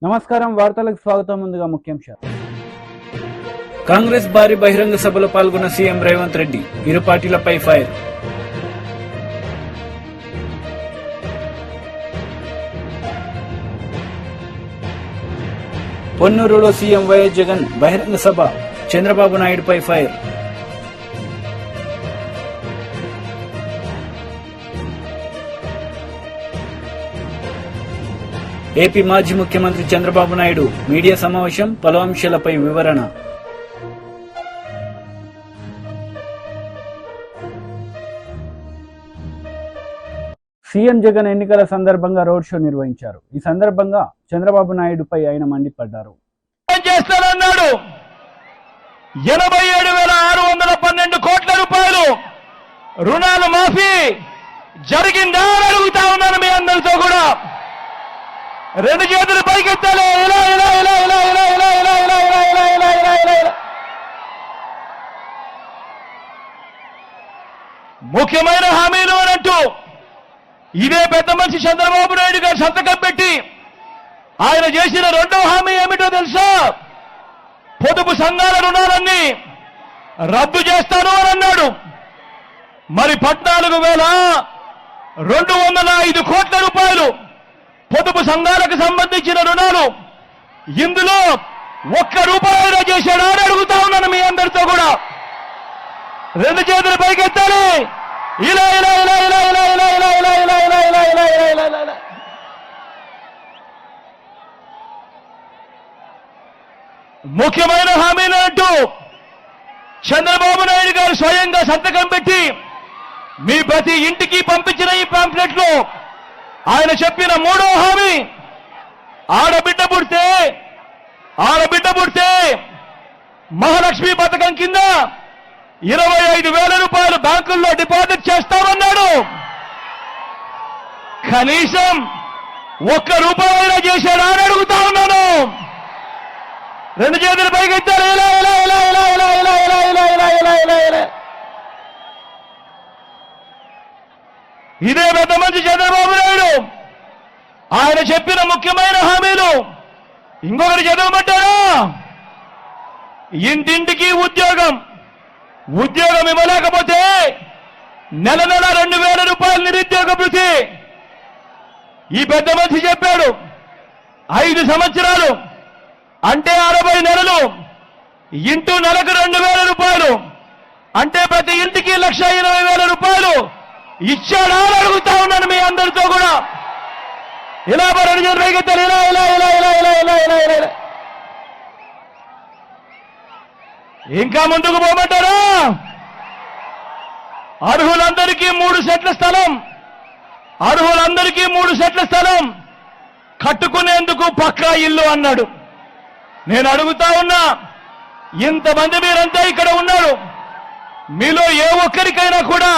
నమస్కారం, వార్తలకు స్వాగతం. ముందుగా ముఖ్యాంశాలు. కాంగ్రెస్ భారీ బహిరంగ సభలో పాల్గొన్న సీఎం రేవంత్ రెడ్డి, ఇరు పార్టీలపై ఫైర్. పొన్నూరులో సీఎం వైఎస్ జగన్ బహిరంగ సభ, చంద్రబాబు నాయుడుపై ఫైర్. ఏపీ మాజీ ముఖ్యమంత్రి చంద్రబాబు నాయుడు మీడియా సమావేశం, పలు అంశాలపై వివరణ. సీఎం జగన్ ఎన్నికల సందర్భంగా రోడ్ షో నిర్వహించారు. ఈ సందర్భంగా చంద్రబాబు నాయుడుపై ఆయన మండిపడ్డారు. చేస్తానన్నాడు. 87,612 కోట్ల రూపాయలు రుణాలు మాఫీ జరిగిందా అని అడుగుతా ఉన్నాను మీ అందరితో కూడా. రెండు చేతులు పైకెత్తాలి. ఇలా ఇలా ఇలా ఇలా ఇలా ఇలా ఇలా ఇలా ఇలా ఇలా ఇలా ఇలా ఇలా ఇలా. ముఖ్యమైన హామీలు అనంటూ ఇదే పెద్ద మనిషి చంద్రబాబు నాయుడు గారు సంతకం పెట్టి ఆయన చేసిన రెండో హామీ ఏమిటో తెలుసా? పొదుపు సంఘాల రుణాలన్నీ రద్దు చేస్తాను అని అన్నాడు. మరి 14,205 కోట్ల రూపాయలు పొదుపు సంఘాలకు సంబంధించిన రుణాలు, ఇందులో ₹1 చేశాడా అని అడుగుతా ఉన్నాను మీ అందరితో కూడా. రెండు చేతులు పైకెత్తాలి. ఇలా ఇలా ఇలా ఇలా ఇలా ఇలా ఇలా ఇలా ఇలా ఇలా ఇలా ఇలా ఇలా ఇలా ఇలా. ముఖ్యమైన హామీలు అంటూ చంద్రబాబు నాయుడు గారు స్వయంగా సంతకం పెట్టి మీ ప్రతి ఇంటికి పంపించిన ఈ పాంప్లెట్ లో ఆయన చెప్పిన మూడో హామీ, ఆడబిడ్డ పుడితే మహాలక్ష్మి పథకం కింద 25,000 రూపాయలు బ్యాంకుల్లో డిపాజిట్ చేస్తామన్నాడు. కనీసం ₹1 చేశాడా అని అడుగుతా ఉన్నాను. రెండు చేతులు పైకెత్తారు. ఇలా ఇలా ఇలా ఇలా ఇలా ఇలా ఇలా ఇలా ఇలా ఇలా ఇలా ఇలా. ఇదే పెద్ద మంచి చంద్రబాబు నాయుడు ఆయన చెప్పిన ముఖ్యమైన హామీలు ఇంకొకటి చదవమంటారా? ఇంటింటికి ఉద్యోగం ఇవ్వలేకపోతే నెల 2,000 రూపాయలు నిరుద్యోగ భృతి. ఈ పెద్ద మనిషి చెప్పాడు 5 సంవత్సరాలు అంటే 60 నెలలు ఇంటూ నెలకు 2,000 రూపాయలు అంటే ప్రతి ఇంటికి 1,20,000 రూపాయలు ఇచ్చాడా అని అడుగుతా ఉన్నాను మీ అందరితో కూడా. ఇలా రెండు చేతులు పైకెత్తాలి. ఇలా ఇలా ఇలా ఇలా ఇలా ఇలా ఇలా ఇలా. ఇంకా ముందుకు పోమంటారా? అర్హులందరికీ 3 సెట్ల స్థలం కట్టుకునేందుకు పక్కా ఇల్లు అన్నాడు. నేను అడుగుతా ఉన్నా, ఇంతమంది మీరంతా ఇక్కడ ఉన్నారు, మీలో ఏ ఒక్కరికైనా కూడా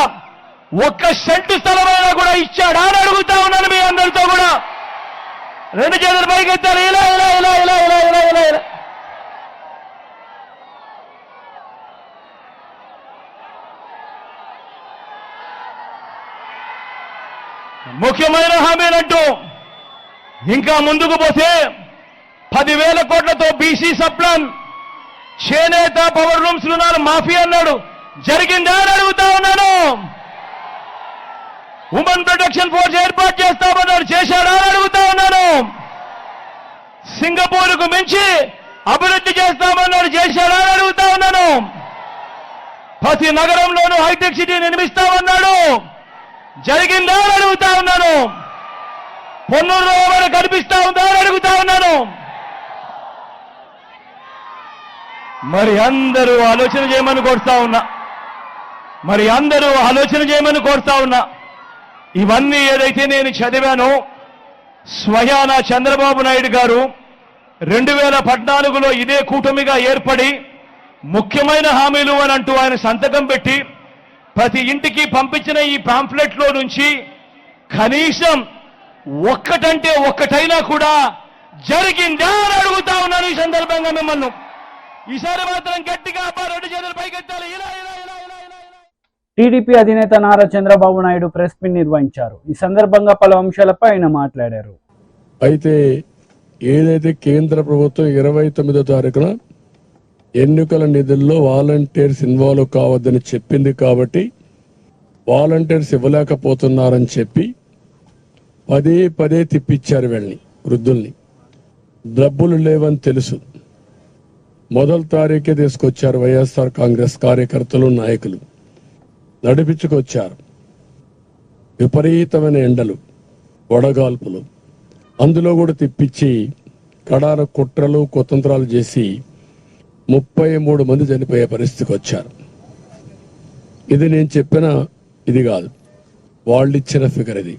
1 సెంటు స్థలమైనా కూడా ఇచ్చాడా అని అడుగుతా ఉన్నాను మీ అందరితో కూడా. రెండు చేతులు పైకెత్తారు. ఇలా ఇలా ఇలా ఇలా ఇలా ఇలా ఇలా ఇలా. ముఖ్యమైన హామీలంటూ ఇంకా ముందుకు పోతే 10,000 కోట్లతో బీసీ సప్లాన్, చేనేత, పవర్ రూమ్స్ రుణాలు మాఫీ అన్నాడు. జరిగిందా అని అడుగుతా ఉన్నాను. ఉమెన్ ప్రొటెక్షన్ ఫోర్స్ ఏర్పాటు చేస్తామన్నాడు. చేశాడా అని అడుగుతా ఉన్నాను. సింగపూర్కు మించి అభివృద్ధి చేస్తామన్నాడు. చేశాడా అని అడుగుతా ఉన్నాను. ప్రతి నగరంలోనూ హైటెక్ సిటీ నిర్మిస్తామన్నాడు. జరిగిందా అని అడుగుతా ఉన్నాను. పొన్నూరులో ఏమైనా కనిపిస్తా ఉందా అని అడుగుతా ఉన్నాను. మరి అందరూ ఆలోచన చేయమని కోరుతా ఉన్నా. ఇవన్నీ ఏదైతే నేను చదివానో, స్వయాన చంద్రబాబు నాయుడు గారు 2014లో ఇదే కూటమిగా ఏర్పడి ముఖ్యమైన హామీలు అని అంటూ ఆయన సంతకం పెట్టి ప్రతి ఇంటికి పంపించిన ఈ పాంప్లెట్లో నుంచి కనీసం ఒక్కటైనా కూడా జరిగిందా అని అడుగుతా ఉన్నాను ఈ సందర్భంగా మిమ్మల్ని. ఈసారి మాత్రం గట్టిగా రెండు చేతులు పైకెత్తాలి. ఇలా ఇలా ఇలా ఇలా ఇలా. టీడీపీ అధినేత నారా చంద్రబాబు నాయుడు ప్రెస్ మీట్ నిర్వహించారు. ఈ సందర్భంగా పలు అంశాలపై ఆయన మాట్లాడారు. అయితే ఏదైతే కేంద్ర ప్రభుత్వం 29వ తారీఖున ఎన్నికల నిధుల్లో వాలంటీర్స్ ఇన్వాల్వ్ కావద్దని చెప్పింది కాబట్టి వాలంటీర్స్ ఇవ్వలేకపోతున్నారని చెప్పి పదే పదే తిప్పించారు వీళ్ళని, వృద్ధుల్ని. డబ్బులు లేవని తెలుసు. మొదటి తారీఖే తీసుకొచ్చారు వైఎస్ఆర్ కాంగ్రెస్ కార్యకర్తలు, నాయకులు నడిపించుకొచ్చారు. విపరీతమైన ఎండలు, వడగాల్పులు, అందులో కూడా తిప్పించి కడాన కుట్రలు కుతంత్రాలు చేసి 33 మంది చనిపోయే పరిస్థితికి వచ్చారు. ఇది నేను చెప్పిన ఇది కాదు, వాళ్ళు ఇచ్చిన ఫిగర్ ఇది.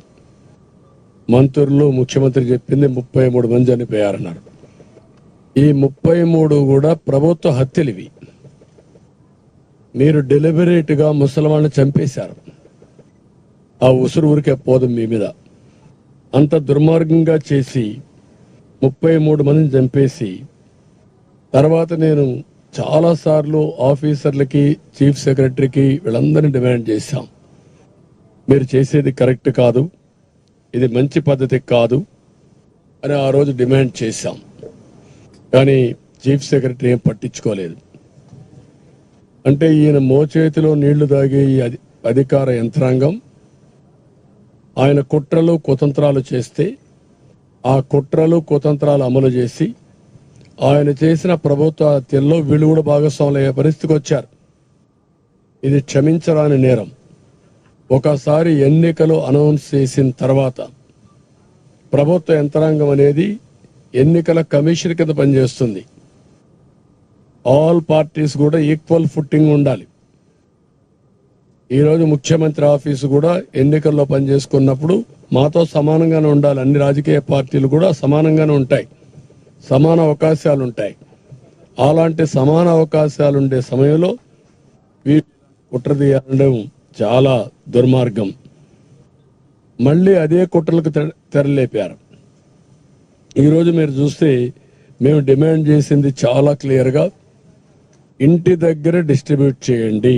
మంత్రులు, ముఖ్యమంత్రి చెప్పింది 33 మంది చనిపోయారన్నారు. ఈ 33 కూడా ప్రభుత్వ హత్యలు ఇవి. మీరు డెలిబరేట్ గా ముసలివాళ్ళని చంపేశారు. ఆ ఉసురు ఊరికే పోదు మీ మీద. అంత దుర్మార్గంగా చేసి 33 మందిని చంపేసి తర్వాత నేను చాలా సార్లు ఆఫీసర్లకి, చీఫ్ సెక్రటరీకి వీళ్ళందరినీ డిమాండ్ చేశాం, మీరు చేసేది కరెక్ట్ కాదు, ఇది మంచి పద్ధతి కాదు అని ఆ రోజు డిమాండ్ చేశాం. కానీ చీఫ్ సెక్రటరీ ఏం పట్టించుకోలేదు. అంటే ఈయన మోచేతిలో నీళ్లు తాగే ఈ అధికార యంత్రాంగం ఆయన కుట్రలు కుతంత్రాలు చేస్తే ఆ కుట్రలు కుతంత్రాలు అమలు చేసి ఆయన చేసిన ప్రభుత్వ హత్యల్లో వీళ్ళు కూడా భాగస్వాములయ్యే పరిస్థితికి వచ్చారు. ఇది క్షమించరాని నేరం. ఒకసారి ఎన్నికలు అనౌన్స్ చేసిన తర్వాత ప్రభుత్వ యంత్రాంగం అనేది ఎన్నికల కమిషన్ కింద పనిచేస్తుంది. ఆల్ పార్టీస్ కూడా ఈక్వల్ ఫుట్టింగ్ ఉండాలి. ఈరోజు ముఖ్యమంత్రి ఆఫీసు కూడా ఎన్నికల్లో పనిచేసుకున్నప్పుడు మాతో సమానంగానే ఉండాలి. అన్ని రాజకీయ పార్టీలు కూడా సమానంగానే ఉంటాయి, సమాన అవకాశాలు ఉంటాయి. అలాంటి సమాన అవకాశాలు ఉండే సమయంలో కుట్ర తీయడం చాలా దుర్మార్గం. మళ్ళీ అదే కుట్రలకు తెరలేపారు. ఈరోజు మీరు చూస్తే మేము డిమాండ్ చేసింది చాలా క్లియర్గా, ఇంటి దగ్గర డిస్ట్రిబ్యూట్ చేయండి,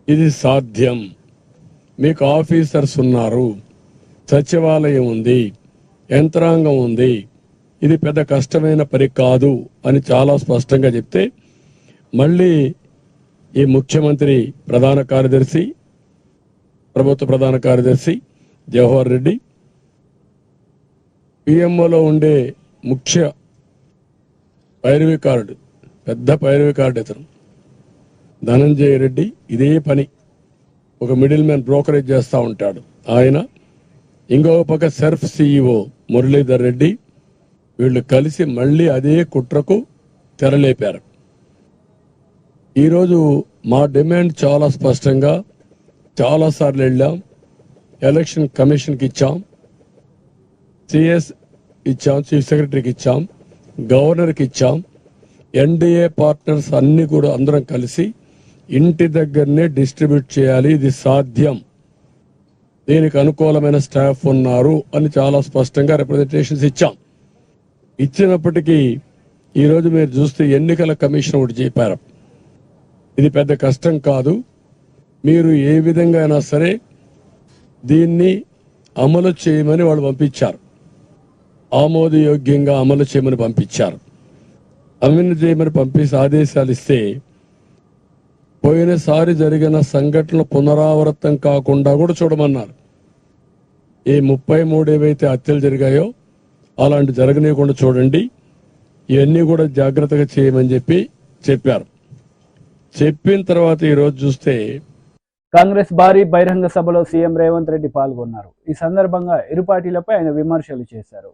ఇది సాధ్యం. మీకు ఆఫీసర్స్ ఉన్నారు, సచివాలయం ఉంది, యంత్రాంగం ఉంది, ఇది పెద్ద కష్టమైన పని కాదు అని చాలా స్పష్టంగా చెప్తే మళ్ళీ ఈ ముఖ్యమంత్రి ప్రధాన కార్యదర్శి, ప్రభుత్వ ప్రధాన కార్యదర్శి జవహర్ రెడ్డి, పిఎంఓలో ఉండే ముఖ్య పైరవికారుడు, పెద్ద పైరవికారుడు ఇతను ధనంజయ రెడ్డి, ఇదే పని ఒక మిడిల్ మ్యాన్ బ్రోకరేజ్ చేస్తూ ఉంటాడు ఆయన. ఇంకొక పక్క సెర్ఫ్ సిఇఓ మురళీధర్ రెడ్డి, వీళ్ళు కలిసి మళ్ళీ అదే కుట్రకు తెరలేపారు. ఈరోజు మా డిమాండ్ చాలా స్పష్టంగా చాలా సార్లు వెళ్ళాం, ఎలక్షన్ కమిషన్కి ఇచ్చాం, సిఎస్ ఇచ్చాం, చీఫ్ సెక్రటరీకి ఇచ్చాం, గవర్నర్కి ఇచ్చాం. ఎన్డీఏ పార్ట్నర్స్ అన్ని కూడా అందరం కలిసి ఇంటి దగ్గరనే డిస్ట్రిబ్యూట్ చేయాలి, ఇది సాధ్యం, దీనికి అనుకూలమైన స్టాఫ్ ఉన్నారు అని చాలా స్పష్టంగా రిప్రజెంటేషన్స్ ఇచ్చాం. ఇచ్చినప్పటికీ ఈరోజు మీరు చూస్తే ఎన్నికల కమిషన్ ఒకటి చెప్పారు, ఇది పెద్ద కష్టం కాదు, మీరు ఏ విధంగా అయినా సరే దీన్ని అమలు చేయమని వాళ్ళు పంపించారు, ఆమోదయోగ్యంగా అమలు చేయమని పంపించారు. అమలు చేయమని పంపించి ఆదేశాలు ఇస్తే పోయినసారి జరిగిన సంఘటనలు పునరావృతం కాకుండా కూడా చూడమన్నారు. ఈ 33 ఏవైతే హత్యలు జరిగాయో అలాంటి జరగనీయకుండా చూడండి, ఇవన్నీ కూడా జాగ్రత్తగా చేయమని చెప్పారు. చెప్పిన తర్వాత ఈరోజు చూస్తే కాంగ్రెస్ భారీ బహిరంగ సభలో సీఎం రేవంత్ రెడ్డి పాల్గొన్నారు. ఈ సందర్భంగా ఇరు పార్టీలపై ఆయన విమర్శలు చేశారు.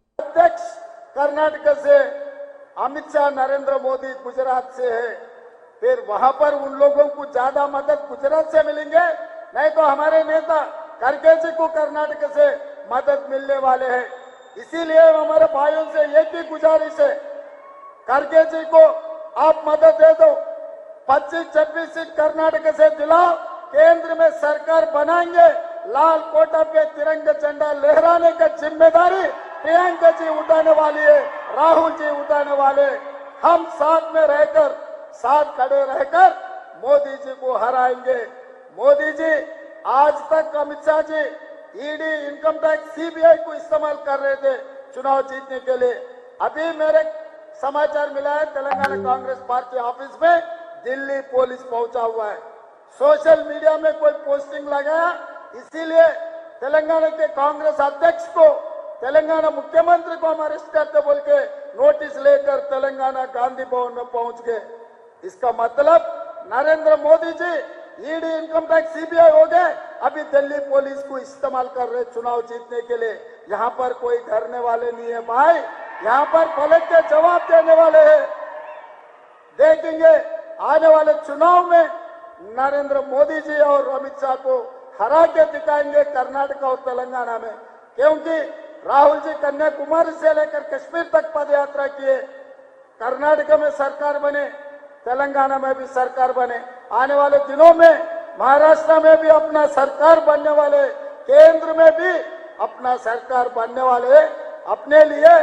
कर्नाटक से अमित शाह, नरेंद्र मोदी गुजरात से है, फिर वहां पर उन लोगों को ज्यादा मदद गुजरात से मिलेंगे, नहीं तो हमारे नेता खड़गे जी को कर्नाटक से मदद मिलने वाले हैं. इसीलिए हमारे भाइयों से एक ही गुजारिश है, खड़गे जी को आप मदद दे दो, 25-26 सीट कर्नाटक से दिलाओ, केंद्र में सरकार बनाएंगे, लाल कोटा पे तिरंगा झंडा लहराने का जिम्मेदारी प्रियंका जी उठाने वाली है, राहुल जी उठाने वाले. हम साथ में रहकर, साथ खड़े रहकर मोदी जी को हराएंगे. मोदी जी आज तक Amit Shah ji ED, income tax, CBI को इस्तेमाल कर रहे थे, चुनाव जीतने के लिए। अभी मेरे समाचार मिला है तेलंगाना कांग्रेस पार्टी ऑफिस में दिल्ली पुलिस पहुंचा हुआ है। सोशल मीडिया में कोई पोस्टिंग लगाया, इसीलिए तेलंगाना के कांग्रेस अध्यक्ष को, तेलंगाना मुख्यमंत्री को हम अरेस्ट करते बोल के नोटिस लेकर तेलंगाना गांधी भवन में पहुंच गए। इसका मतलब Narendra Modi ji ED, income tax, CBI हो गए, अभी दिल्ली पुलिस को इस्तेमाल कर रहे चुनाव जीतने के लिए। यहाँ पर कोई डरने वाले नहीं है भाई, यहाँ पर पलट के जवाब देने वाले हैं। देखेंगे आने वाले चुनाव में नरेंद्र मोदी जी और अमित शाह को हरा के दिखाएंगे कर्नाटक और तेलंगाना में, क्योंकि राहुल जी कन्याकुमारी से लेकर कश्मीर तक पद यात्रा किए। कर्नाटक में सरकार बने, तेलंगाना में भी सरकार बने, आने वाले दिनों में महाराष्ट्र में भी अपना सरकार बनने वाले, केंद्र में भी अपना सरकार बनने वाले। अपने लिए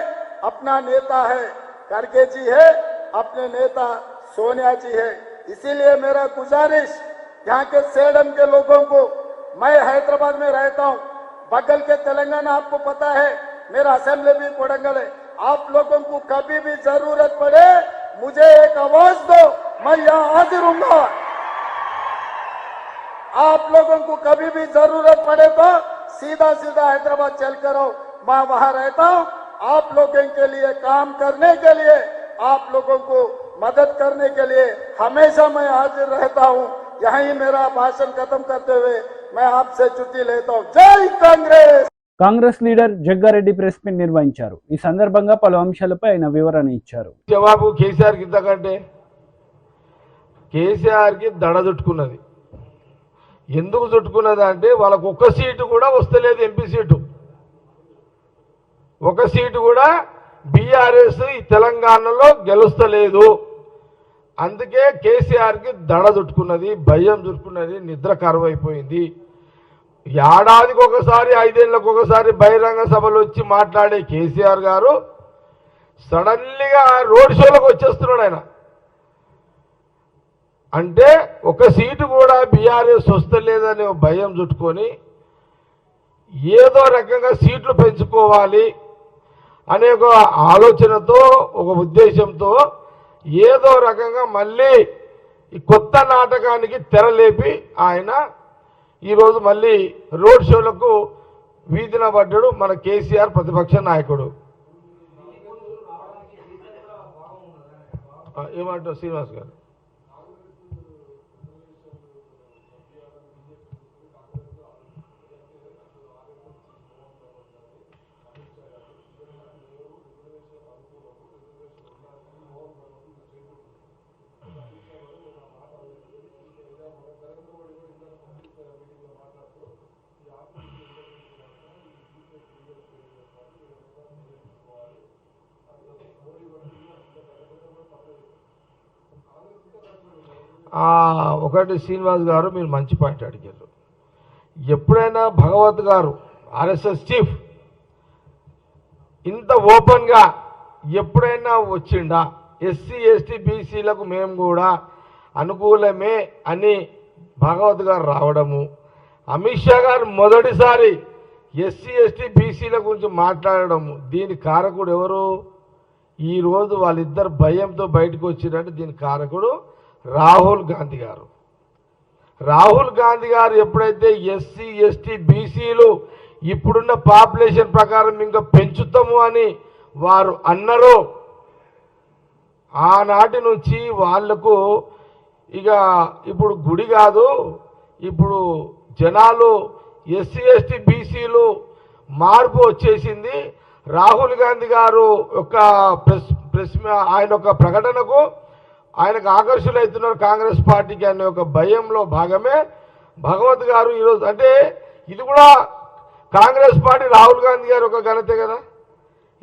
अपना नेता है खड़गे जी है, अपने नेता सोनिया जी है। इसीलिए मेरा गुजारिश यहाँ के सेडम के लोगों को, मैं हैदराबाद में रहता हूँ, बगल के तेलंगाना आपको पता है, मेरा असेंबली भी कोडंगल है। आप लोगों को कभी भी जरूरत पड़े मुझे एक आवाज दो, मैं यहाँ हाजिर हूँगा। आप लोगों को कभी भी जरूरत पड़े तो सीधा सीधा हैदराबाद चल कर आओ, मैं वहां रहता हूँ। आप लोगों के लिए काम करने के लिए, आप लोगों को मदद करने के लिए हमेशा मैं हाजिर रहता हूँ। यहीं मेरा भाषण खत्म करते हुए मैं आपसे छुट्टी लेता हूँ। जय Congress. Congress leader Jaggareddy press meet నిర్వహించారు. ఈ సందర్భంగా పలు అంశాలపై ఆయన వివరణ ఇచ్చారు. జవాబు కేసీఆర్ కి ఇంతకంటే కేసీఆర్ కి దడ చుట్టుకున్నది. ఎందుకు చుట్టుకున్నది అంటే వాళ్ళకు ఒక్క సీటు కూడా వస్తలేదు, ఎంపీ సీటు ఒక సీటు కూడా బీఆర్ఎస్ ఈ తెలంగాణలో గెలుస్తలేదు. అందుకే కేసీఆర్ కి దడ చుట్టుకున్నది, భయం చుట్టుకున్నది, నిద్ర కరువైపోయింది. ఏడాదికి ఒకసారి, 5 ఏళ్లకు ఒకసారి బహిరంగ సభలు వచ్చి మాట్లాడే కేసీఆర్ గారు సడన్లీగా రోడ్ షోలకు వచ్చేస్తున్నాడు. ఆయన అంటే ఒక సీటు కూడా బీఆర్ఎస్ వస్తలేదనే భయం చుట్టుకొని ఏదో రకంగా సీట్లు పెంచుకోవాలి అనే ఒక ఆలోచనతో, ఒక ఉద్దేశంతో ఏదో రకంగా మళ్ళీ ఈ కొత్త నాటకానికి తెరలేపి ఆయన ఈరోజు మళ్ళీ రోడ్ షోలకు వీధిన పడ్డాడు మన కేసీఆర్ ప్రతిపక్ష నాయకుడు. ఏమంటారు శ్రీనివాస్ గారు? ఒకటి శ్రీనివాస్ గారు మీరు మంచి పాయింట్ అడిగారు. ఎప్పుడైనా భగవత్ గారు ఆర్ఎస్ఎస్ చీఫ్ ఇంత ఓపెన్గా ఎప్పుడైనా వచ్చిండా? ఎస్సీ ఎస్టీ బీసీలకు మేము కూడా అనుకూలమే అని భగవత్ గారు రావడము, అమిత్ షా గారు మొదటిసారి ఎస్సీ ఎస్టీ బీసీల గురించి మాట్లాడడము, దీని కారకుడు ఎవరు? ఈరోజు వాళ్ళిద్దరు భయంతో బయటకు వచ్చినట్టు దీని కారకుడు రాహుల్ గాంధీ గారు. రాహుల్ గాంధీ గారు ఎప్పుడైతే ఎస్సీ ఎస్టీ బీసీలు ఇప్పుడున్న పాపులేషన్ ప్రకారం ఇంకా పెంచుతాము అని వారు అన్నారో, ఆనాటి నుంచి వాళ్లకు ఇక ఇప్పుడు గుడి కాదు, ఇప్పుడు జనాలు ఎస్సీ ఎస్టీ బీసీలు మార్పు వచ్చేసింది. రాహుల్ గాంధీ గారు యొక్క ప్రెస్ ఆయన ఒక ప్రకటనకు ఆయనకు ఆకర్షులవుతున్నారు కాంగ్రెస్ పార్టీకి అనే ఒక భయంలో భాగమే భగవత్ గారు ఈరోజు. అంటే ఇది కూడా కాంగ్రెస్ పార్టీ రాహుల్ గాంధీ గారు ఒక ఘనతే కదా.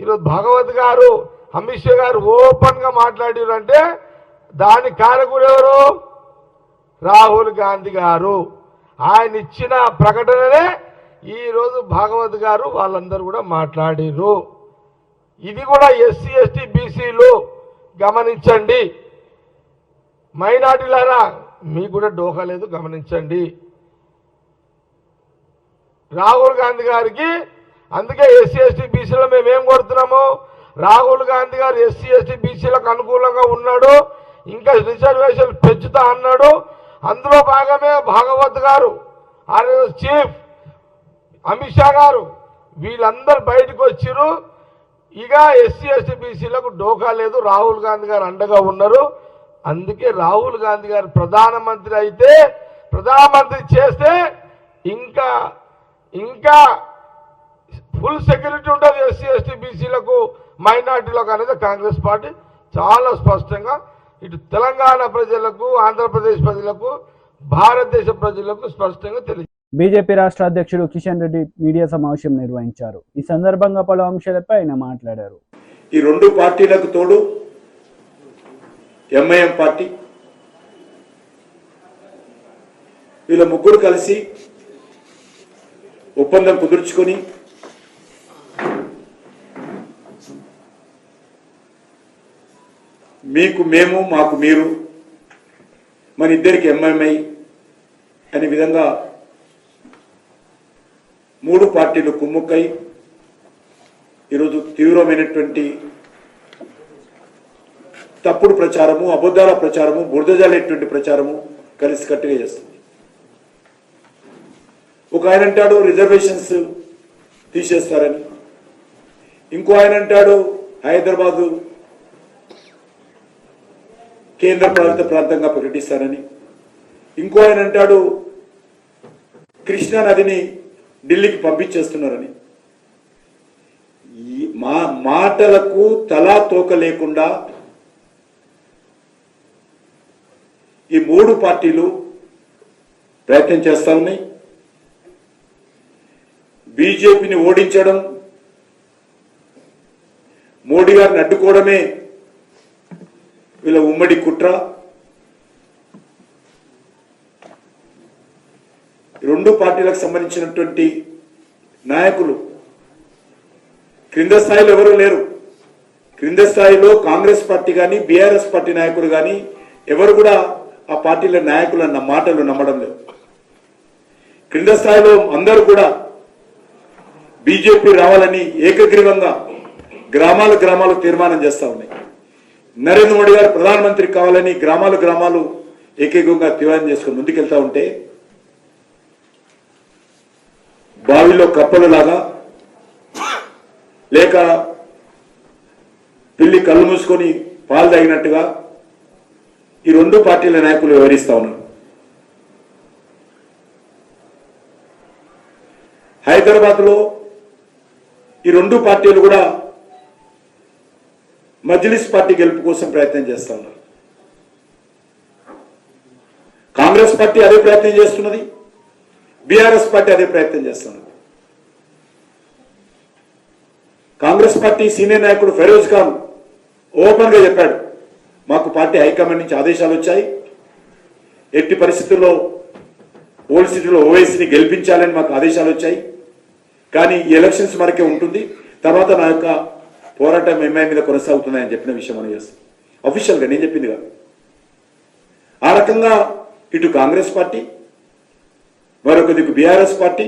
ఈరోజు భగవత్ గారు, అమిత్ షా గారు ఓపెన్గా మాట్లాడారంటే దాని కారకుడు ఎవరు? రాహుల్ గాంధీ గారు. ఆయన ఇచ్చిన ప్రకటననే ఈరోజు భాగవత్ గారు వాళ్ళందరూ కూడా మాట్లాడారు. ఇది కూడా ఎస్సీ ఎస్టీ బీసీలు గమనించండి. మైనార్టీలారా మీకు కూడా డోకా లేదు, గమనించండి. రాహుల్ గాంధీ గారికి అందుకే ఎస్సీ ఎస్టీ బీసీలో మేమేం కొడుతున్నాము, రాహుల్ గాంధీ గారు ఎస్సీ ఎస్టీ బీసీలకు అనుకూలంగా ఉన్నాడు, ఇంకా రిజర్వేషన్ పెంచుతా అన్నాడు. అందులో భాగమే భాగవత్ గారు, ఆర్ఎస్ చీఫ్ అమిత్ షా గారు వీళ్ళందరూ బయటకు వచ్చిరు. ఇక ఎస్సీ ఎస్టీ బీసీలకు డోకా లేదు, రాహుల్ గాంధీ గారు అండగా ఉన్నారు. అందుకే రాహుల్ గాంధీ గారు ప్రధానమంత్రి అయితే, ప్రధానమంత్రి చేస్తే ఇంకా ఇంకా ఫుల్ సెక్యూరిటీ ఉంటుంది ఎస్సీ ఎస్టీ బీసీలకు, మైనార్టీలకు అనేది కాంగ్రెస్ పార్టీ చాలా స్పష్టంగా ఇటు తెలంగాణ ప్రజలకు, ఆంధ్రప్రదేశ్ ప్రజలకు, భారతదేశ ప్రజలకు స్పష్టంగా తెలియదు. బీజేపీ రాష్ట్ర అధ్యక్షుడు కిషన్ రెడ్డి మీడియా సమావేశం నిర్వహించారు. ఈ సందర్భంగా పలు అంశాలపై ఆయన మాట్లాడారు. ఈ రెండు పార్టీలకు తోడు ఎంఐఎం పార్టీ, వీళ్ళ ముగ్గురు కలిసి ఒప్పందం కుదుర్చుకొని మీకు మేము మాకు మీరు, మన ఇద్దరికి ఎంఐఎంఐ అనే విధంగా మూడు పార్టీలు కుమ్ముక్కై ఈరోజు తీవ్రమైనటువంటి తప్పుడు ప్రచారము, అబద్ధాల ప్రచారము, బురదజాలేటువంటి ప్రచారము కలిసికట్టుగా చేస్తుంది. ఒక ఆయన అంటాడు రిజర్వేషన్స్ తీసేస్తారని, ఇంకో ఆయన అంటాడు హైదరాబాదు కేంద్ర పాలిత ప్రాంతంగా ప్రకటిస్తారని, ఇంకో ఆయన అంటాడు కృష్ణా నదిని ఢిల్లీకి పంపించేస్తున్నారని. ఈ మాటలకు తలా తోక లేకుండా ఈ మూడు పార్టీలు ప్రయత్నం చేస్తా ఉన్నాయి. బీజేపీని ఓడించడం, మోడీ గారిని అడ్డుకోవడమే వీళ్ళ ఉమ్మడి కుట్ర. రెండు పార్టీలకు సంబంధించినటువంటి నాయకులు క్రింద స్థాయిలో ఎవరు లేరు. క్రింద స్థాయిలో కాంగ్రెస్ పార్టీ కానీ, బీఆర్ఎస్ పార్టీ నాయకులు కానీ ఎవరు కూడా ఆ పార్టీల నాయకుల మాటలు నమ్మడం లేదు. క్రింద స్థాయిలో అందరూ కూడా బీజేపీ రావాలని ఏకగ్రీవంగా గ్రామాలు తీర్మానం చేస్తా ఉన్నాయి. నరేంద్ర మోడీ గారు ప్రధానమంత్రి కావాలని గ్రామాలు ఏకగ్రీవంగా తీర్మానం చేసుకుని ముందుకెళ్తా ఉంటే, బావిలో కప్పలులాగా లేక పిల్లి కళ్ళు మూసుకొని పాలు తాగినట్టుగా ఈ రెండు పార్టీల నాయకులు వివరిస్తా ఉన్నారు. హైదరాబాద్ లో ఈ రెండు పార్టీలు కూడా మజ్లిస్ పార్టీ గెలుపు కోసం ప్రయత్నం చేస్తా ఉన్నారు. కాంగ్రెస్ పార్టీ అదే ప్రయత్నం చేస్తున్నది, బీఆర్ఎస్ పార్టీ అదే ప్రయత్నం చేస్తున్నది. కాంగ్రెస్ పార్టీ సీనియర్ నాయకుడు ఫెరోజ్ ఖాన్ ఓపెన్ గా చెప్పాడు, మాకు పార్టీ హైకమాండ్ నుంచి ఆదేశాలు వచ్చాయి, ఎట్టి పరిస్థితుల్లో ఓల్డ్ సిటీలో ఓవైసీని గెలిపించాలని మాకు ఆదేశాలు వచ్చాయి, కానీ ఈ ఎలక్షన్స్ వరకే ఉంటుంది, తర్వాత నా యొక్క పోరాటం ఎంఐ మీద కొనసాగుతున్నాయని చెప్పిన విషయం మనం చేస్తాం. అఫీషియల్ గా నేను చెప్పింది కాదు. ఆ రకంగా ఇటు కాంగ్రెస్ పార్టీ, మరొక దిక్కు బీఆర్ఎస్ పార్టీ,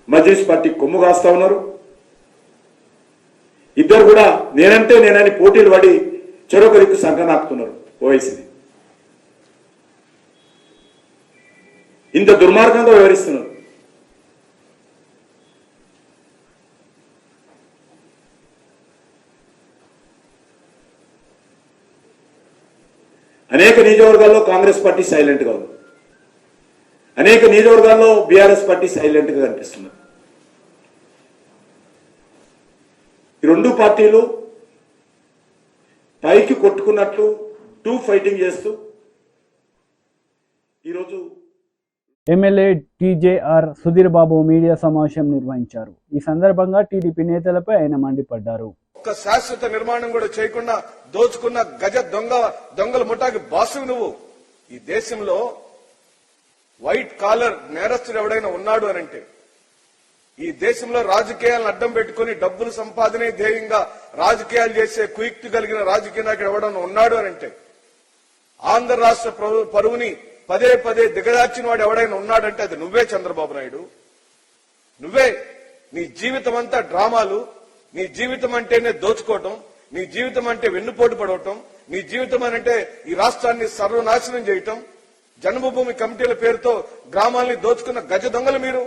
మజ్లిస్ పార్టీ కొమ్ము కాస్తా ఉన్నారు. ఇద్దరు కూడా నేనంటే నేనని పోటీలు పడి చెరొక దిక్కు సంకనాకుతున్నారు ఓవైసీని. ఇంత దుర్మార్గంగా వ్యవహరిస్తున్నారు. అనేక నియోజకవర్గాల్లో కాంగ్రెస్ పార్టీ సైలెంట్ గా ఉంది, అనేక నియోజకవర్గాల్లో బీఆర్ఎస్ పార్టీ సైలెంట్ గా కనిపిస్తున్నారు. ఈ రెండు పార్టీలు పైకి కొట్టుకున్నట్లు టూ ఫైటింగ్ చేస్తూ ఈరోజు MLA TJR Sudheer Babu media సమావేశం నిర్వహించారు. ఈ సందర్భంగా టీడీపీ నేతలపై ఆయన మండిపడ్డారు. ఒక్క శాశ్వత నిర్మాణం కూడా చేయకుండా దోచుకున్న గజ దొంగల ముఠాకి బాసు నువ్వు. ఈ దేశంలో వైట్ కాలర్ నేరస్తుడు ఎవడైనా ఉన్నాడు అనంటే, ఈ దేశంలో రాజకీయాలను అడ్డం పెట్టుకుని డబ్బులు సంపాదనే ధ్యేయంగా రాజకీయాలు చేసే కుయుక్తి కలిగిన రాజకీయ నాయకుడు ఎవడన్నా ఉన్నాడు అనంటే, ఆంధ్ర రాష్ట్ర పరువుని పదే దిగజార్చిన వాడు ఎవడైనా ఉన్నాడంటే అది నువ్వే చంద్రబాబు నాయుడు. నువ్వే నీ జీవితం అంతా డ్రామాలు, నీ జీవితం అంటేనే దోచుకోవటం, నీ జీవితం అంటే వెన్నుపోటు పడవటం, నీ జీవితం అంటే ఈ రాష్ట్రాన్ని సర్వనాశనం చేయటం, జన్మభూమి కమిటీల పేరుతో గ్రామాల్ని దోచుకున్న గజ దొంగలు మీరు.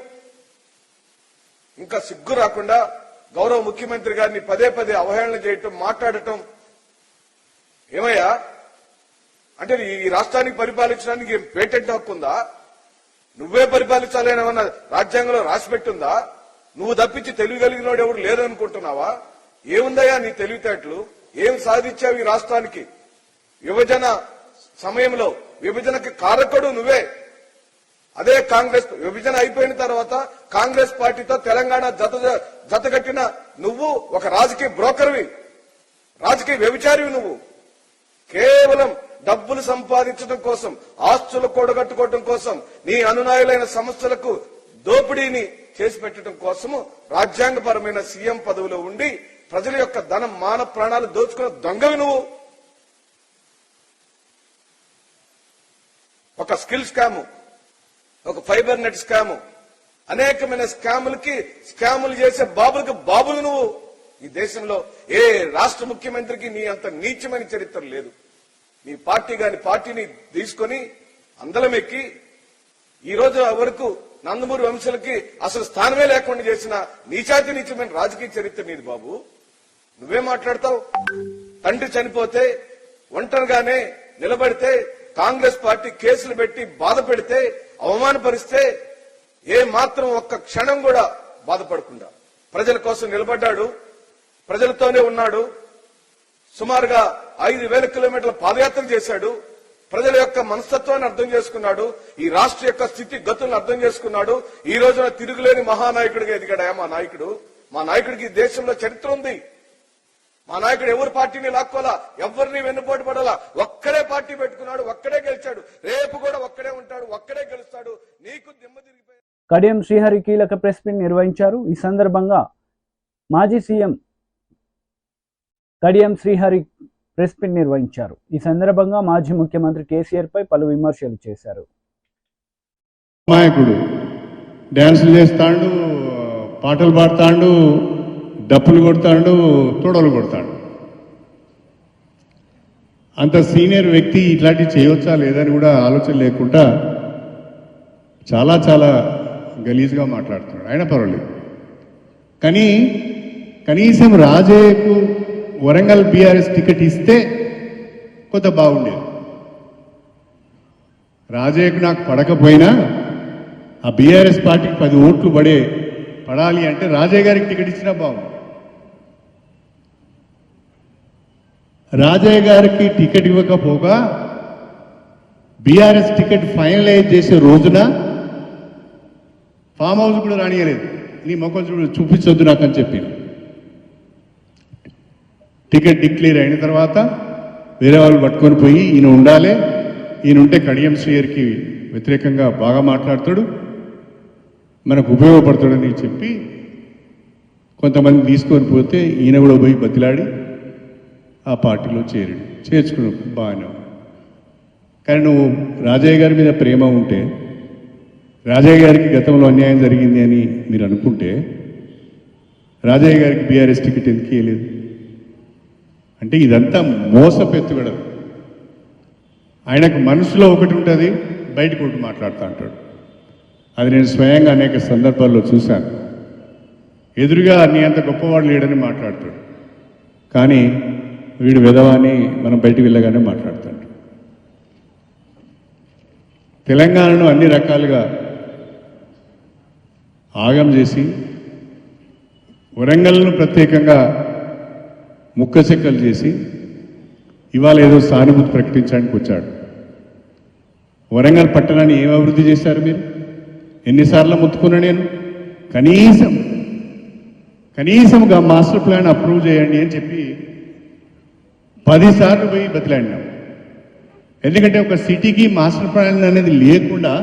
ఇంకా సిగ్గు రాకుండా గౌరవ ముఖ్యమంత్రి గారిని పదే పదే అవహేళన చేయటం, మాట్లాడటం. ఏమయ్యా అంటే ఈ రాష్ట్రానికి పరిపాలించడానికి పేటెంట్ హక్కు ఉందా? నువ్వే పరిపాలించాలని ఏమన్నా రాజ్యాంగంలో రాసిపెట్టుందా? నువ్వు తప్పించి తెలియగలిగినోడు ఎవరు లేరనుకుంటున్నావా? ఏముందయ్యా నీ తెలివితేటలు? ఏం సాధించావు ఈ రాష్ట్రానికి? విభజన సమయంలో విభజనకి కారకుడు నువ్వే. అదే కాంగ్రెస్ విభజన అయిపోయిన తర్వాత కాంగ్రెస్ పార్టీతో తెలంగాణ జతగట్టిన నువ్వు ఒక రాజకీయ బ్రోకర్వి, రాజకీయ వ్యభిచారివి. నువ్వు కేవలం డబ్బులు సంపాదించడం కోసం, ఆస్తులు కూడగట్టుకోవడం కోసం, నీ అనునాయులైన సంస్థలకు దోపిడీని చేసి పెట్టడం కోసము రాజ్యాంగపరమైన సీఎం పదవిలో ఉండి ప్రజల యొక్క ధనం, మాన ప్రాణాలు దోచుకున్న దొంగవి నువ్వు. ఒక స్కిల్ స్కాము, ఒక ఫైబర్ నెట్ స్కాము, అనేకమైన స్కాములు చేసే బాబులు నువ్వు. ఈ దేశంలో ఏ రాష్ట్ర ముఖ్యమంత్రికి నీ అంత నీచమైన చరిత్ర లేదు. నీ పార్టీని తీసుకొని అందలం ఎక్కి ఈ రోజు వరకు నందమూరి వంశులకి అసలు స్థానమే లేకుండా చేసిన నీచమైన రాజకీయ చరిత్ర నీది బాబు. నువ్వే మాట్లాడతావు? తండ్రి చనిపోతే ఒంటరిగానే నిలబడితే, కాంగ్రెస్ పార్టీ కేసులు పెట్టి బాధ పెడితే, అవమానపరిస్తే ఏ మాత్రం ఒక్క క్షణం కూడా బాధపడకుండా ప్రజల కోసం నిలబడ్డాడు, ప్రజలతోనే ఉన్నాడు. సుమారుగా 5,000 కిలోమీటర్ల పాదయాత్ర చేశాడు. ప్రజల యొక్క మనస్తత్వాన్ని అర్థం చేసుకున్నాడు. ఈ రాష్ట్ర యొక్క స్థితి గతులను అర్థం చేసుకున్నాడు. ఈ రోజున తిరుగులేని మహానాయకుడిగా ఎదిగాడా మా నాయకుడు. మా నాయకుడికి ఈ దేశంలో చరిత్ర ఉంది. మా నాయకుడు ఎవరి పార్టీని లాక్కోలా, ఎవరిని వెన్నుపోటు పడాలా, ఒక్కడే పార్టీ పెట్టుకున్నాడు, ఒక్కడే గెలిచాడు, రేపు కూడా ఒక్కడే ఉంటాడు, ఒక్కడే గెలుస్తాడు. నీకు దిమ్మ తిరిగిపోయి. కడియం శ్రీహరి కీలక ప్రెస్ మీట్ నిర్వహించారు. ఈ సందర్భంగా మాజీ CM Kadiyam Srihari press meet నిర్వహించారు. ఈ సందర్భంగా మాజీ ముఖ్యమంత్రి కేసీఆర్ పై పలు విమర్శలు చేశారు. నాయకుడు డ్యాన్సులు చేస్తాడు, పాటలు పాడతాడు, డప్పులు కొడతాడు, తొడలు కొడతాడు. అంత సీనియర్ వ్యక్తి ఇట్లాంటివి చేయవచ్చా లేదని కూడా ఆలోచన లేకుండా చాలా చాలా గలీజ్గా మాట్లాడుతున్నాడు. అయినా పర్వాలేదు. కానీ కనీసం రాజయ్యకు వరంగల్ బీఆర్ఎస్ టికెట్ ఇస్తే కొంత బాగుండేది. రాజయ్యకు నాకు పడకపోయినా ఆ బీఆర్ఎస్ పార్టీకి 10 ఓట్లు పడాలి అంటే రాజయ్య గారికి టికెట్ ఇచ్చినా బాగుంది. రాజయ్య గారికి టికెట్ ఇవ్వకపోగా బీఆర్ఎస్ టికెట్ ఫైనలైజ్ చేసే రోజున ఫామ్ హౌస్ కూడా రానియలేదు. నీ మొక్కలు చూపించొద్దు నాకు అని చెప్పి టికెట్ డిక్లేర్ అయిన తర్వాత వేరే వాళ్ళు పట్టుకొని పోయి ఈయన ఉండాలి, ఈయన ఉంటే కడియం శ్రీహరికి వ్యతిరేకంగా బాగా మాట్లాడతాడు, మనకు ఉపయోగపడతాడని చెప్పి కొంతమంది తీసుకొని పోతే ఈయన కూడా పోయి బతిలాడి ఆ పార్టీలో చేర్చుకున్నావు బాగానే. కానీ నువ్వు రాజయ్య గారి మీద ప్రేమ ఉంటే, రాజయ్య గారికి గతంలో అన్యాయం జరిగింది అని మీరు అనుకుంటే రాజయ్య గారికి బీఆర్ఎస్ టికెట్ ఎందుకు ఇవ్వలేదు? అంటే ఇదంతా మోసపెత్తుగడదు. ఆయనకు మనసులో ఒకటి ఉంటుంది, బయటకు ఒకటి మాట్లాడుతూ అంటాడు. అది నేను స్వయంగా అనేక సందర్భాల్లో చూశాను. ఎదురుగా నీ అంత గొప్పవాడు లేడని మాట్లాడతాడు, కానీ వీడు విధవాని మనం బయటికి వెళ్ళగానే మాట్లాడతాడు. తెలంగాణను అన్ని రకాలుగా ఆగం చేసి వరంగల్ను ప్రత్యేకంగా ముక్కచెక్కలు చేసి ఇవాళ ఏదో సానుభూతి ప్రకటించడానికి వచ్చాడు. వరంగల్ పట్టణాన్ని ఏం అభివృద్ధి చేశారు మీరు? ఎన్నిసార్లు ముత్తుకున్నా నేను కనీసంగా మాస్టర్ ప్లాన్ అప్రూవ్ చేయండి అని చెప్పి 10 సార్లు పోయి బతిలాడినాం. ఎందుకంటే ఒక సిటీకి మాస్టర్ ప్లాన్ అనేది లేకుండా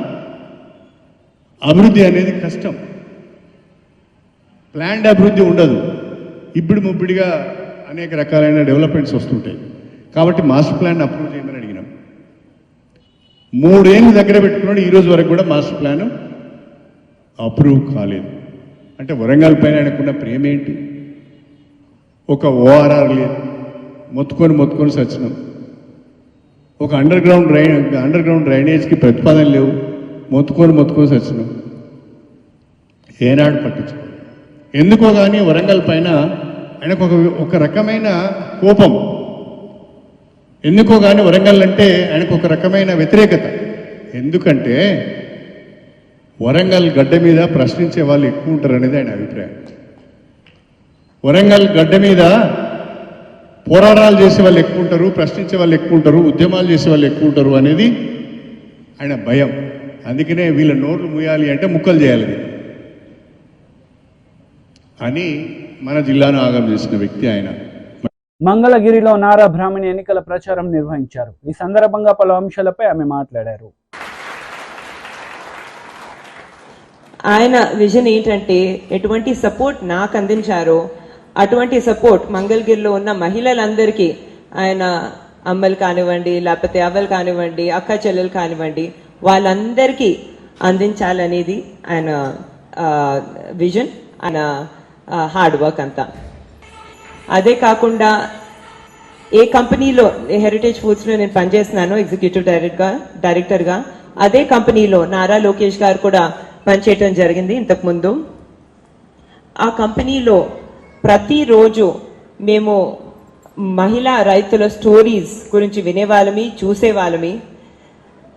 అభివృద్ధి అనేది కష్టం. ప్లాన్డ్ అభివృద్ధి ఉండదు. ఇప్పుడు ముబ్బిడిగా అనేక రకాలైన డెవలప్మెంట్స్ వస్తుంటాయి. కాబట్టి మాస్టర్ ప్లాన్ అప్రూవ్ చేయమని అడిగినాం. 3 ఏళ్ళు దగ్గర పెట్టుకున్నాడు, ఈరోజు వరకు కూడా మాస్టర్ ప్లాన్ అప్రూవ్ కాలేదు. అంటే వరంగల్ పైన ఆయనకున్న ప్రేమ ఏంటి? ఒక ఓఆర్ఆర్ లేదు, మొత్తుకొని సచ్చినాం. ఒక అండర్ గ్రౌండ్ డ్రైనేజ్కి ప్రతిపాదన లేవు, మొత్తుకొని సచ్చినాం. ఏనాడు పట్టించుకో. ఎందుకో కానీ వరంగల్ పైన ఆయనకు ఒక రకమైన కోపం. ఎందుకో కానీ వరంగల్ అంటే ఆయనకు ఒక రకమైన వ్యతిరేకత. ఎందుకంటే వరంగల్ గడ్డ మీద ప్రశ్నించే వాళ్ళు ఎక్కువ ఉంటారు అనేది ఆయన అభిప్రాయం. వరంగల్ గడ్డ మీద పోరాటాలు చేసే వాళ్ళు ఎక్కువ ఉంటారు, ప్రశ్నించే వాళ్ళు ఎక్కువ ఉంటారు, ఉద్యమాలు చేసే వాళ్ళు ఎక్కువ ఉంటారు అనేది ఆయన భయం. అందుకనే వీళ్ళ నోర్లు మూయాలి అంటే ముక్కలు చేయాలి అని మన జిల్లాను ఆగం చేసిన వ్యక్తి ఆయన. మంగళగిరిలో నారా బ్రాహ్మణి ఎన్నికల ప్రచారం నిర్వహించారు. ఈ సందర్భంగా పలు అంశాలపై ఆమె మాట్లాడారు. ఆయన విజన్ ఏంటంటే ఎటువంటి సపోర్ట్ నాకు అందించారో అటువంటి సపోర్ట్ మంగళగిరిలో ఉన్న మహిళలందరికీ, ఆయన అమ్మలు కానివ్వండి, లేకపోతే అవ్వలు కానివ్వండి, అక్క చెల్లెలు కానివ్వండి, వాళ్ళందరికీ అందించాలనేది ఆయన విజన్, ఆయన హార్డ్ వర్క్ అంతా. అదే కాకుండా ఏ కంపెనీలో, హెరిటేజ్ ఫుడ్స్లో నేను పనిచేస్తున్నాను ఎగ్జిక్యూటివ్ డైరెక్టర్గా, అదే కంపెనీలో నారా లోకేష్ గారు కూడా పనిచేయటం జరిగింది ఇంతకుముందు. ఆ కంపెనీలో ప్రతిరోజు మేము మహిళా రైతుల స్టోరీస్ గురించి వినేవాళ్ళమి, చూసేవాళ్ళమి.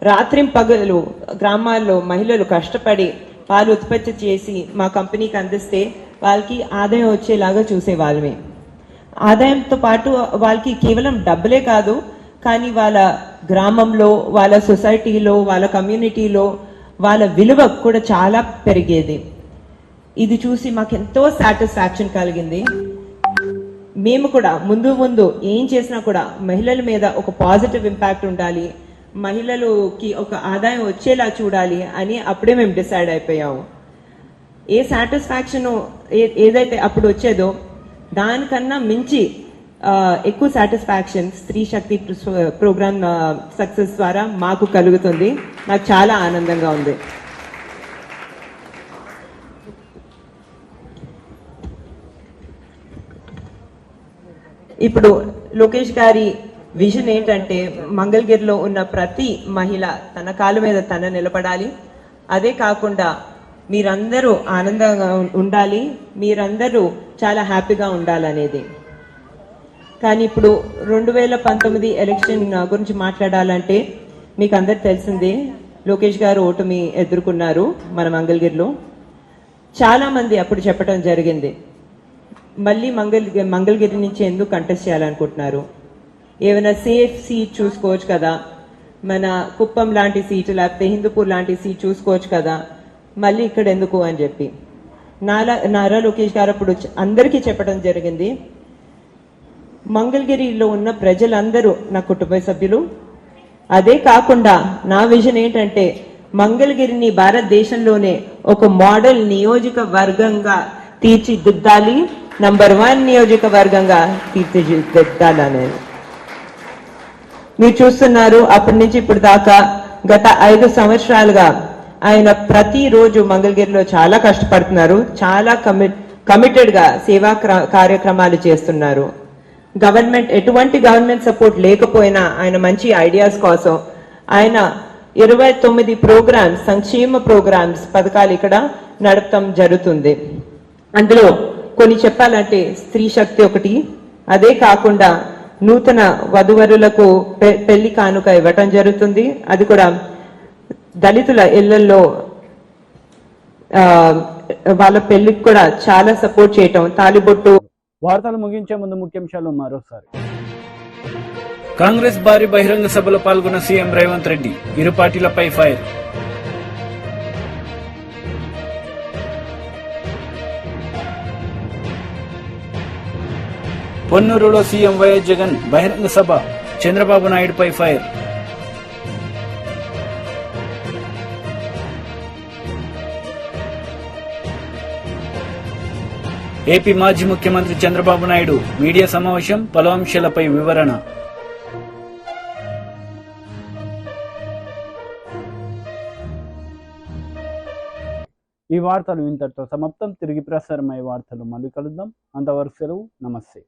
రాత్రింపగలు గ్రామాల్లో మహిళలు కష్టపడి పాలు ఉత్పత్తి చేసి మా కంపెనీకి అందిస్తే వాళ్ళకి ఆదాయం వచ్చేలాగా చూసేవాళ్ళమే. ఆదాయంతో పాటు వాళ్ళకి కేవలం డబ్బులే కాదు, కానీ వాళ్ళ గ్రామంలో, వాళ్ళ సొసైటీలో, వాళ్ళ కమ్యూనిటీలో వాళ్ళ విలువ కూడా చాలా పెరిగేది. ఇది చూసి మాకు ఎంతో సాటిస్ఫాక్షన్ కలిగింది. మేము కూడా ముందు ఏం చేసినా కూడా మహిళల మీద ఒక పాజిటివ్ ఇంపాక్ట్ ఉండాలి, మహిళలకి ఒక ఆదాయం వచ్చేలా చూడాలి అని అప్పుడే మేము డిసైడ్ అయిపోయాము. ఏ సాటిస్ఫాక్షన్ ఏదైతే అప్పుడు వచ్చేదో దానికన్నా మించి ఎక్కువ సాటిస్ఫాక్షన్ స్త్రీ శక్తి ప్రోగ్రామ్ సక్సెస్ ద్వారా మాకు కలుగుతుంది. నాకు చాలా ఆనందంగా ఉంది. ఇప్పుడు లోకేష్ గారి విజన్ ఏంటంటే మంగళగిరిలో ఉన్న ప్రతి మహిళ తన కాళ్ళ మీద తన నిలబడాలి. అదే కాకుండా మీరందరూ ఆనందంగా ఉండాలి, మీరందరూ చాలా హ్యాపీగా ఉండాలనేది. కానీ ఇప్పుడు 2019 ఎలక్షన్ గురించి మాట్లాడాలంటే మీకు అందరు తెలిసిందే, లోకేష్ గారు ఓటమి ఎదుర్కొన్నారు మన మంగళగిరిలో. చాలా మంది అప్పుడు చెప్పడం జరిగింది, మళ్ళీ మంగళగిరి నుంచి ఎందుకు కంటెస్ట్ చేయాలనుకుంటున్నారు, ఏమైనా సేఫ్ సీట్ చూసుకోవచ్చు కదా, మన కుప్పం లాంటి సీట్ లేకపోతే హిందూపూర్ లాంటి సీట్ చూసుకోవచ్చు కదా, మళ్ళీ ఇక్కడ ఎందుకు అని చెప్పి నారా లోకేష్ గారు అప్పుడు అందరికీ చెప్పడం జరిగింది, మంగళగిరిలో ఉన్న ప్రజలందరూ నా కుటుంబ సభ్యులు. అదే కాకుండా నా విజన్ ఏంటంటే మంగళగిరిని భారతదేశంలోనే ఒక మోడల్ నియోజకవర్గంగా తీర్చిదిద్దాలి, నంబర్ 1 నియోజకవర్గంగా తీర్చిదిద్దాలనేది. మీరు చూస్తున్నారు అప్పటి నుంచి ఇప్పుడు దాకా గత 5 సంవత్సరాలుగా ఆయన ప్రతిరోజు మంగళగిరిలో చాలా కష్టపడుతున్నారు, చాలా కమిటెడ్ గా సేవా కార్యక్రమాలు చేస్తున్నారు. ఎటువంటి గవర్నమెంట్ సపోర్ట్ లేకపోయినా ఆయన మంచి ఐడియాస్ కోసం ఆయన 29 ప్రోగ్రామ్స్, సంక్షేమ ప్రోగ్రామ్స్, పథకాలు ఇక్కడ నడపడం జరుగుతుంది. అందులో కొన్ని చెప్పాలంటే స్త్రీ శక్తి ఒకటి. అదే కాకుండా నూతన వధువరులకు పెళ్లి కానుక ఇవ్వటం జరుగుతుంది. అది కూడా దళితుల ఇళ్లలో వాళ్ళ పెళ్లికి కూడా చాలా సపోర్ట్ చేయటం, తాలిబొట్టు. వార్తలు ముగించే ముందు ముఖ్యాంశాలు మరోసారి. కాంగ్రెస్ భారీ బహిరంగ సభలో పాల్గొన్న సీఎం రేవంత్ రెడ్డి, ఇరు పార్టీలపై ఫైర్. పొన్నూరులో సీఎం వైఎస్ జగన్ బహిరంగ సభ, చంద్రబాబు నాయుడుపై ఫైర్. ఏపీ మాజీ ముఖ్యమంత్రి చంద్రబాబు నాయుడు మీడియా సమావేశం, పలు అంశాలపై వివరణ. ఈ వార్తలు ఇంతటితో సమాప్తం. తిరిగి ప్రసారమయ్యే వార్తలు మళ్ళీ కలుద్దాం. అంతవరకు సెలవు. నమస్తే.